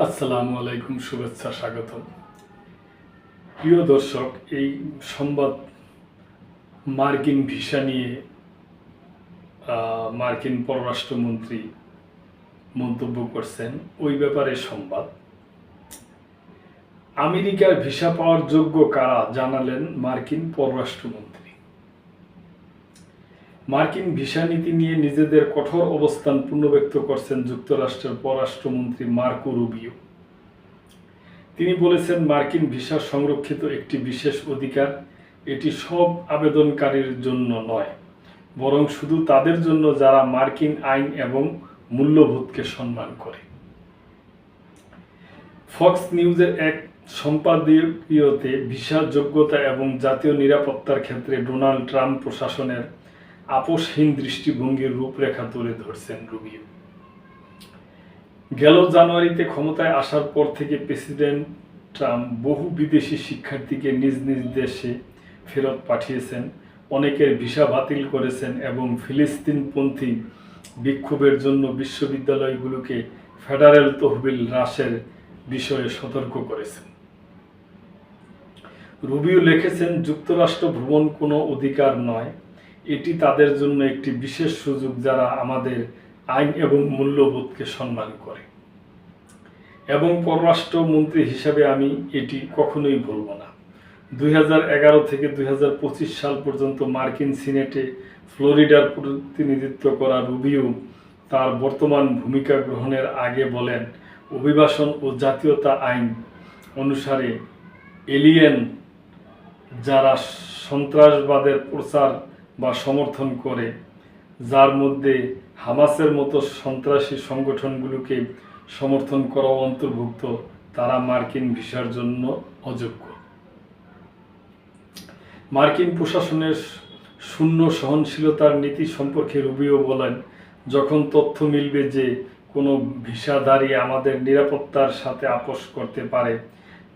আসসালামু আলাইকুম, শুভেচ্ছা, স্বাগতম। প্রিয় দর্শক, এই সংবাদ মার্কিন ভিসা নিয়ে মার্কিন পররাষ্ট্রমন্ত্রী মন্তব্য করছেন, ওই ব্যাপারে সংবাদ। আমেরিকার ভিসা পাওয়ার যোগ্য কারা জানালেন মার্কিন পররাষ্ট্রমন্ত্রী। মার্কিন ভিসা নীতি নিয়ে নিজেদের কঠোর অবস্থান পুনর্ব্যক্ত করছেন যুক্তরাষ্ট্রের পররাষ্ট্রমন্ত্রী মার্কো রুবিও। তিনি বলেছেন, মার্কিন ভিসা সংরক্ষিত একটি বিশেষ অধিকার। এটি সব আবেদনকারীর জন্য নয়, বরং শুধু তাদের জন্য যারা মার্কিন আইন এবং মূল্যবোধকে সম্মান করে। ফক্স নিউজের এক সম্পাদকীয়তে ভিসা যোগ্যতা এবং জাতীয় নিরাপত্তার ক্ষেত্রে ডোনাল্ড ট্রাম্প প্রশাসনের আপোষহীন দৃষ্টিভঙ্গির রূপরেখা তুলে ধরছেন রুবিও। গেল জানুয়ারিতে ক্ষমতায় আসার পর থেকে প্রেসিডেন্ট ট্রাম্প বহু বিদেশি শিক্ষার্থীকে নিজ নিজ দেশে ফেরত পাঠিয়েছেন, অনেকের ভিসা বাতিল করেছেন এবং ফিলিস্তিনপন্থী বিক্ষোভের জন্য বিশ্ববিদ্যালয়গুলোকে ফেডারেল তহবিল হ্রাসের বিষয়ে সতর্ক করেছেন। রুবিও লিখেছেন, যুক্তরাষ্ট্র ভ্রমণ কোনো অধিকার নয়, এটি তাদের জন্য একটি বিশেষ সুযোগ যারা আমাদের আইন এবং মূল্যবোধকে সম্মান করে। এবং পররাষ্ট্রমন্ত্রী হিসাবে আমি এটি কখনোই ভুলব না। 2011 থেকে 2025 সাল পর্যন্ত মার্কিন সিনেটে ফ্লোরিডার প্রতিনিধিত্ব করা রুবিও তার বর্তমান ভূমিকা গ্রহণের আগে বলেন, অভিবাসন ও জাতীয়তা আইন অনুসারে এলিয়েন যারা সন্ত্রাসবাদের প্রচার বা সমর্থন করে, যার মধ্যে হামাসের মতো সন্ত্রাসী সংগঠনগুলোকে সমর্থন করা অন্তর্ভুক্ত, তারা মার্কিন ভিসার জন্য অযোগ্য। মার্কিন প্রশাসনের শূন্য সহনশীলতার নীতি সম্পর্কে রুবিও বলেন, যখন তথ্য মিলবে যে কোনো ভিসাধারী আমাদের নিরাপত্তার সাথে আপোষ করতে পারে,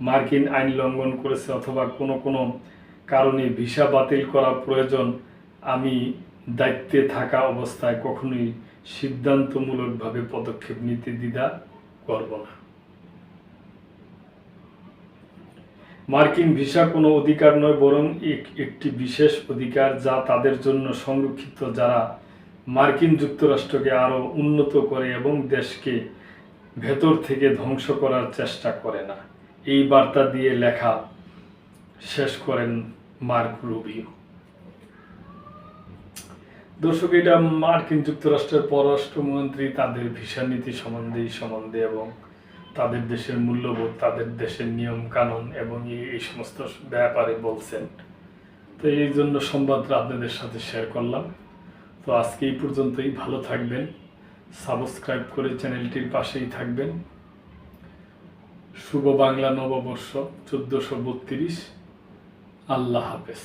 মার্কিন আইন লঙ্ঘন করেছে অথবা কোনো কারণে ভিসা বাতিল করা প্রয়োজন, আমি দায়িত্বে থাকা অবস্থায় কখনোই সিদ্ধান্তমূলকভাবে পদক্ষেপ নিতে দ্বিধা করব না। মার্কিন ভিসা কোনো অধিকার নয়, বরং একটি বিশেষ অধিকার যা তাদের জন্য সংরক্ষিত যারা মার্কিন যুক্তরাষ্ট্রকে আরও উন্নত করে এবং দেশকে ভেতর থেকে ধ্বংস করার চেষ্টা করে না। এই বার্তা দিয়ে লেখা শেষ করেন মার্ক রুবিও। দর্শক, এটা মার্কিন যুক্তরাষ্ট্রের পররাষ্ট্রমন্ত্রী তাদের ভিসা নীতি সম্বন্ধে এবং তাদের দেশের মূল্যবোধ, তাদের দেশের নিয়ম কানুন এবং এই সমস্ত ব্যাপারে বলছেন। তো এই জন্য সংবাদটা আপনাদের সাথে শেয়ার করলাম। তো আজকে এই পর্যন্তই। ভালো থাকবেন, সাবস্ক্রাইব করে চ্যানেলটির পাশেই থাকবেন। শুভ বাংলা নববর্ষ 1432। আল্লাহ হাফেজ।